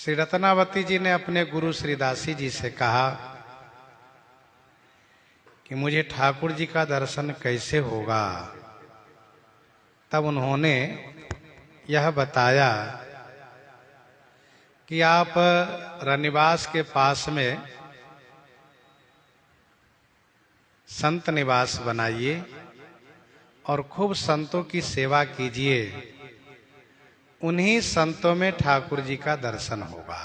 श्री रत्नावती जी ने अपने गुरु श्री दासी जी से कहा कि मुझे ठाकुर जी का दर्शन कैसे होगा। तब उन्होंने यह बताया कि आप रनिवास के पास में संत निवास बनाइए और खूब संतों की सेवा कीजिए, उन्हीं संतों में ठाकुर जी का दर्शन होगा।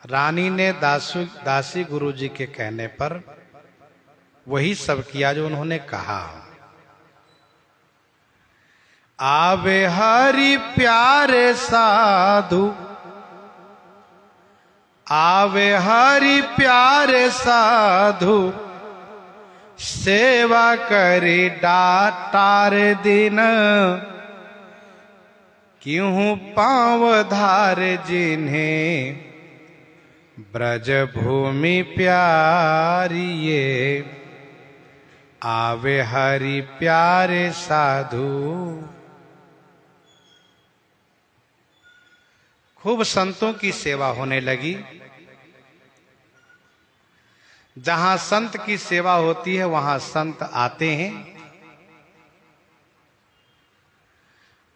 रानी ने दासी गुरु जी के कहने पर वही सब किया जो उन्होंने कहा। आवे हरि प्यारे साधु, आवे हरि प्यारे साधु, सेवा करी डाटार दिन, क्यों पांव धार जिन्हें ब्रज भूमि प्यारी ये, आवे हरि प्यारे साधु। खूब संतों की सेवा होने लगी। जहां संत की सेवा होती है वहां संत आते हैं।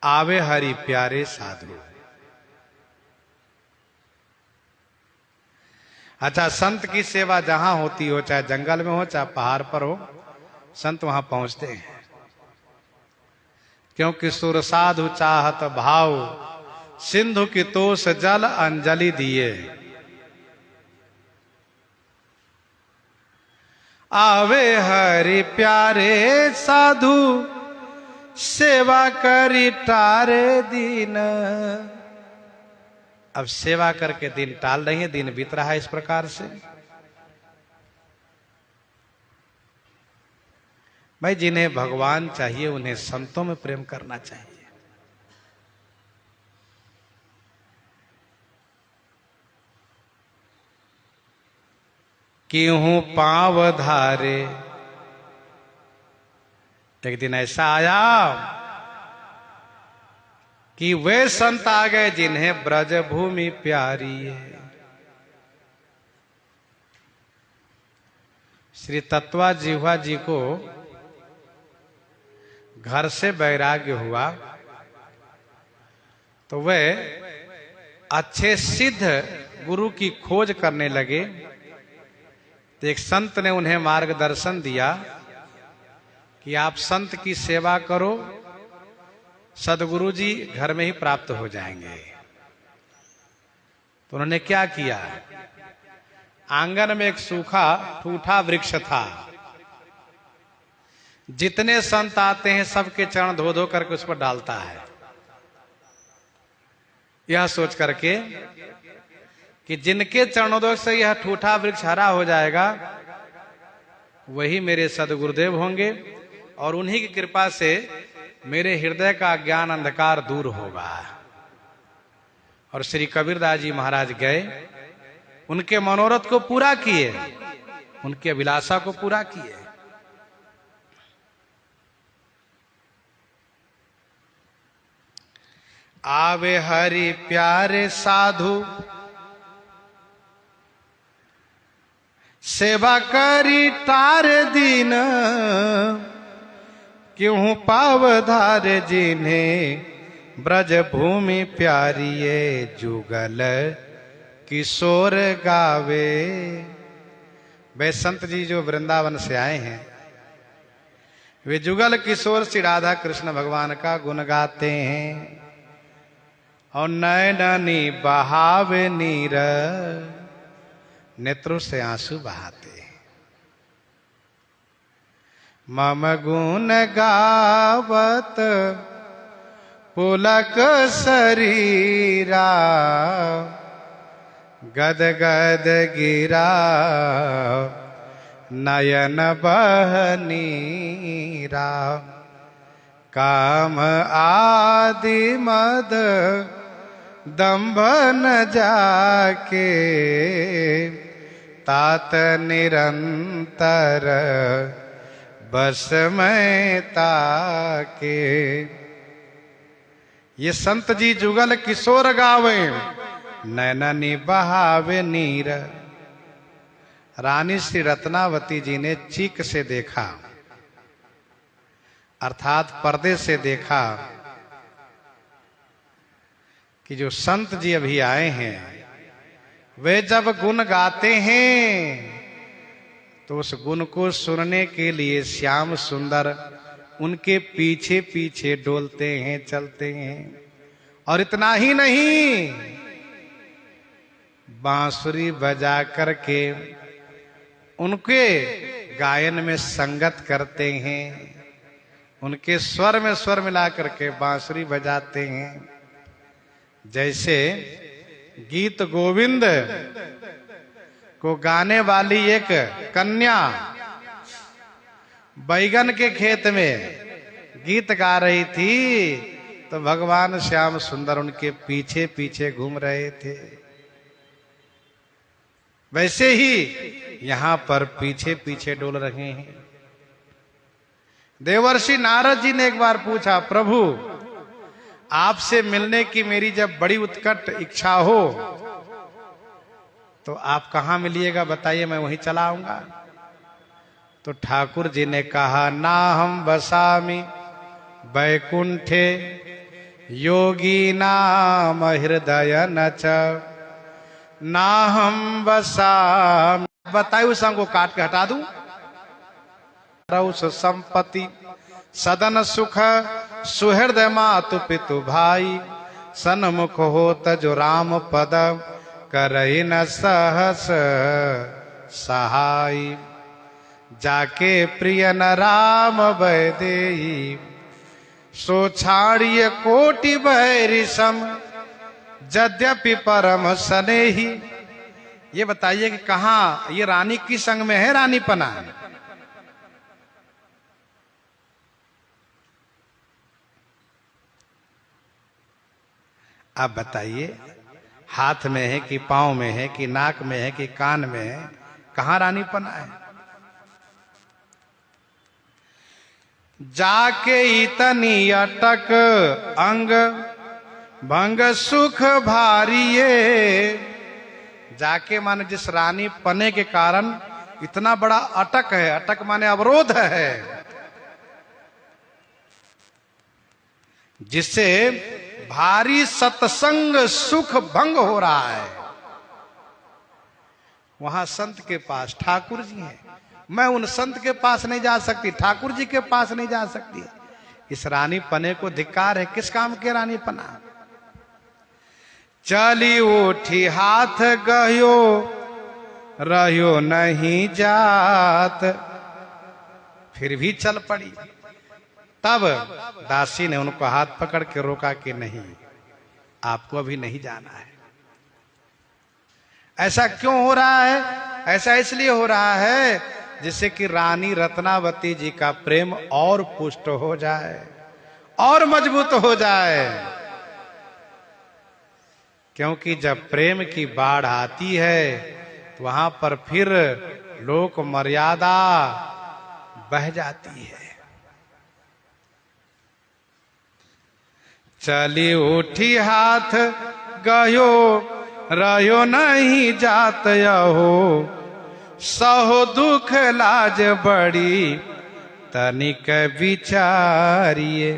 आवे हरि प्यारे साधु। अच्छा, संत की सेवा जहां होती हो, चाहे जंगल में हो चाहे पहाड़ पर हो, संत वहां पहुंचते हैं। क्योंकि सुर साधु चाहत भाव, सिंधु की तोष जल अंजलि दिए। आवे हरि प्यारे साधु, सेवा करी टारे दिन। अब सेवा करके दिन टाल रही है, दिन बीत रहा है इस प्रकार से। भाई, जिन्हें भगवान चाहिए उन्हें संतों में प्रेम करना चाहिए। क्यों पांव धारे। एक दिन ऐसा आया कि वे संत आ गए जिन्हें ब्रज भूमि प्यारी है। श्री तत्वा जिह्वा जी को घर से वैराग्य हुआ तो वे अच्छे सिद्ध गुरु की खोज करने लगे। तो एक संत ने उन्हें मार्गदर्शन दिया कि आप संत की सेवा करो, सदगुरु जी घर में ही प्राप्त हो जाएंगे। तो उन्होंने क्या किया, आंगन में एक सूखा ठूठा वृक्ष था। जितने संत आते हैं सबके चरण धो धो करके उस पर डालता है, यह सोच करके कि जिनके चरणोदय से यह ठूठा वृक्ष हरा हो जाएगा वही मेरे सदगुरुदेव होंगे और उन्हीं की कृपा से मेरे हृदय का ज्ञान अंधकार दूर होगा। और श्री कबीरदास जी महाराज गए, उनके मनोरथ को पूरा किए, उनकी अभिलाषा को पूरा किए। आवे हरि प्यारे साधु, सेवा करी टारे दिन, क्यों पाव धार जिन्हें ब्रज भूमि प्यारिये, जुगल किशोर गावे। वे संत जी जो वृंदावन से आए हैं वे जुगल किशोर श्री राधा कृष्ण भगवान का गुण गाते हैं और नयननी बहावे नीर, नेत्रों से आंसू बहाते हैं। मम गुण गावत पुलक शरीरा, गद गद गिरा नयन बहनीरा, काम आदि मद दंभ न जाके, तात निरंतर बस में ताके। ये संत जी जुगल किशोर गावे, नैननी बहावे नीर। रानी श्री रत्नावती जी ने चीक से देखा, अर्थात पर्दे से देखा कि जो संत जी अभी आए हैं वे जब गुण गाते हैं तो उस गुण को सुनने के लिए श्याम सुंदर उनके पीछे पीछे डोलते हैं, चलते हैं। और इतना ही नहीं, बांसुरी बजा करके उनके गायन में संगत करते हैं, उनके स्वर में स्वर मिला करके बांसुरी बजाते हैं। जैसे गीत गोविंद को गाने वाली एक कन्या बैगन के खेत में गीत गा रही थी तो भगवान श्याम सुंदर उनके पीछे पीछे घूम रहे थे। वैसे ही यहां पर पीछे पीछे डोल रहे हैं। देवर्षि नारद जी ने एक बार पूछा, प्रभु आपसे मिलने की मेरी जब बड़ी उत्कट इच्छा हो तो आप कहां मिलिएगा बताइए, मैं वहीं चला आऊंगा। तो ठाकुर जी ने कहा, ना हम बसामी बैकुंठे योगी नाम हृदय नच, ना हम बसामी। बताइए उस अंग को काट के हटा दूं। रउस संपत्ति सदन सुख सुहृदय मातु पितु भाई, सन्मुख हो तजो राम पद करहि न सहस सहाय। जाके प्रिय न राम वैदेही, सो छाड़िय कोटि बैरि सम, यद्यपि परम स्नेही। ये बताइए कि कहां ये रानी किस संग में है, रानी पना। आप बताइए, हाथ में है कि पांव में है कि नाक में है कि कान में है, कहां रानी पना है। जाके इतनी अटक अंग भंग सुख भारिये। जाके माने जिस रानी पने के कारण इतना बड़ा अटक है, अटक माने अवरोध है, जिससे भारी सत्संग सुख भंग हो रहा है। वहां संत के पास ठाकुर जी हैं, मैं उन संत के पास नहीं जा सकती, ठाकुर जी के पास नहीं जा सकती। इस रानी पने को धिक्कार है। किस काम के रानी पना। चली उठी हाथ गयो रहो नहीं जात, फिर भी चल पड़ी। तब दासी ने उनको हाथ पकड़ के रोका कि नहीं, आपको अभी नहीं जाना है। ऐसा क्यों हो रहा है? ऐसा इसलिए हो रहा है जिससे कि रानी रत्नावती जी का प्रेम और पुष्ट हो जाए और मजबूत हो जाए। क्योंकि जब प्रेम की बाढ़ आती है तो वहां पर फिर लोक मर्यादा बह जाती है। चली उठी हाथ गयो रहो नहीं जात हो, सहो दुख लाज बड़ी तनिक विचारिये।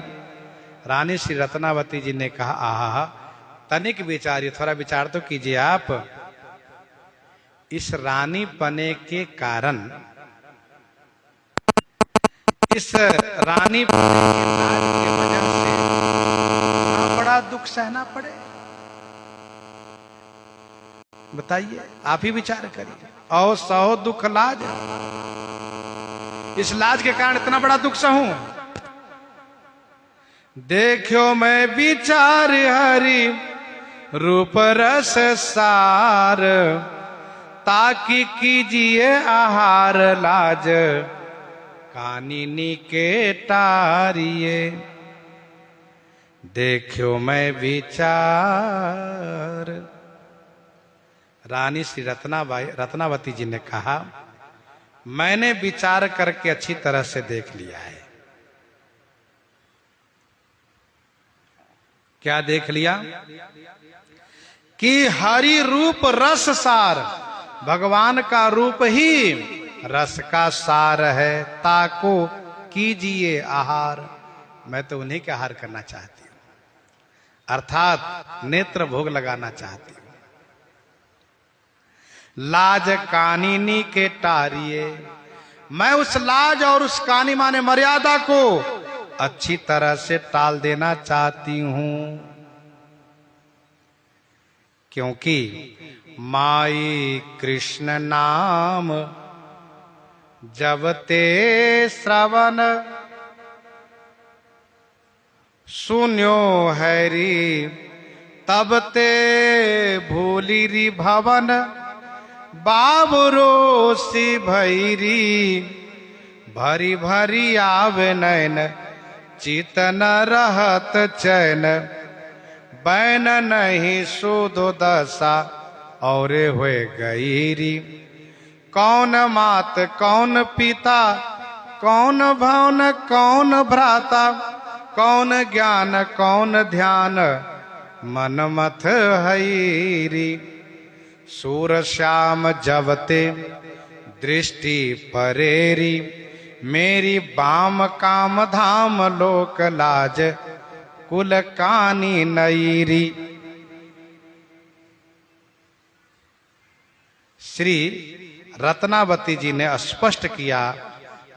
रानी श्री रत्नावती जी ने कहा, आहा तनिक विचारिए, थोड़ा विचार तो कीजिए आप। इस रानी पने के कारण, इस रानी पने के लाज के वजह से बड़ा दुख सहना पड़े। बताइए, आप ही विचार करिए। और सहो दुख लाज, इस लाज के कारण इतना बड़ा दुख सहूं। देखो मैं विचार हरि रूप रस सार, ताकि कीजिए आहार लाज कानिनी के टारिये। देखो मैं विचार। रानी श्री रत्नावती जी ने कहा, मैंने विचार करके अच्छी तरह से देख लिया है। क्या देख लिया? कि हरि रूप रस सार, भगवान का रूप ही रस का सार है। ताको कीजिए आहार, मैं तो उन्हीं के आहार करना चाहती हूं, अर्थात नेत्र भोग लगाना चाहती हूं। लाज कानिनी के टारिये, मैं उस लाज और उस कानी माने मर्यादा को अच्छी तरह से टाल देना चाहती हूं, क्योंकि माई कृष्ण नाम जब ते श्रवण, सुन्यो हैरी तब ते भूली री भवन। बाबरो सी भैरी भरी भरी आवे नैन, चितन रहत चैन। बैन नहीं सुधो दशा और हुए गईरी। कौन मात कौन पिता, कौन भवन कौन भ्राता, कौन ज्ञान कौन ध्यान, मन मथ हईरी। सूर श्याम जबते दृष्टि परेरी, मेरी बाम काम धाम लोक लाज कुल कानी नईरी। श्री रत्नावती जी ने स्पष्ट किया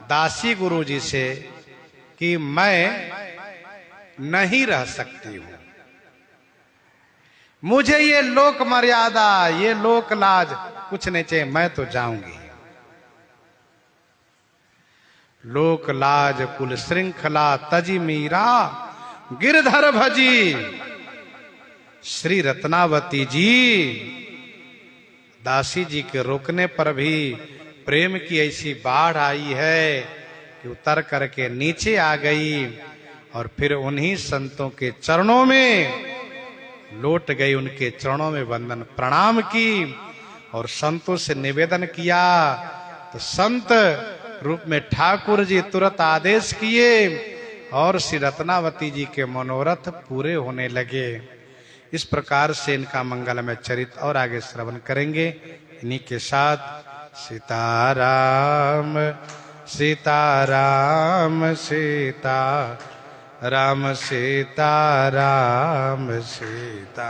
दासी गुरु जी से कि मैं नहीं रह सकती हूं, मुझे ये लोक मर्यादा ये लोक लाज कुछ नहीं चाहिए, मैं तो जाऊंगी। लोक लाज कुल श्रृंखला तजी मीरा, गिरधर भजी। श्री रत्नावती जी दासी जी के रोकने पर भी प्रेम की ऐसी बाढ़ आई है कि उतर करके नीचे आ गई और फिर उन्हीं संतों के चरणों में लौट गई, उनके चरणों में वंदन प्रणाम की और संतों से निवेदन किया। तो संत रूप में ठाकुर जी तुरंत आदेश किए और श्री रत्नावती जी के मनोरथ पूरे होने लगे। इस प्रकार से इनका मंगलमय चरित्र और आगे श्रवण करेंगे। इन्हीं के साथ सीताराम सीताराम सीता राम सीताराम सीता।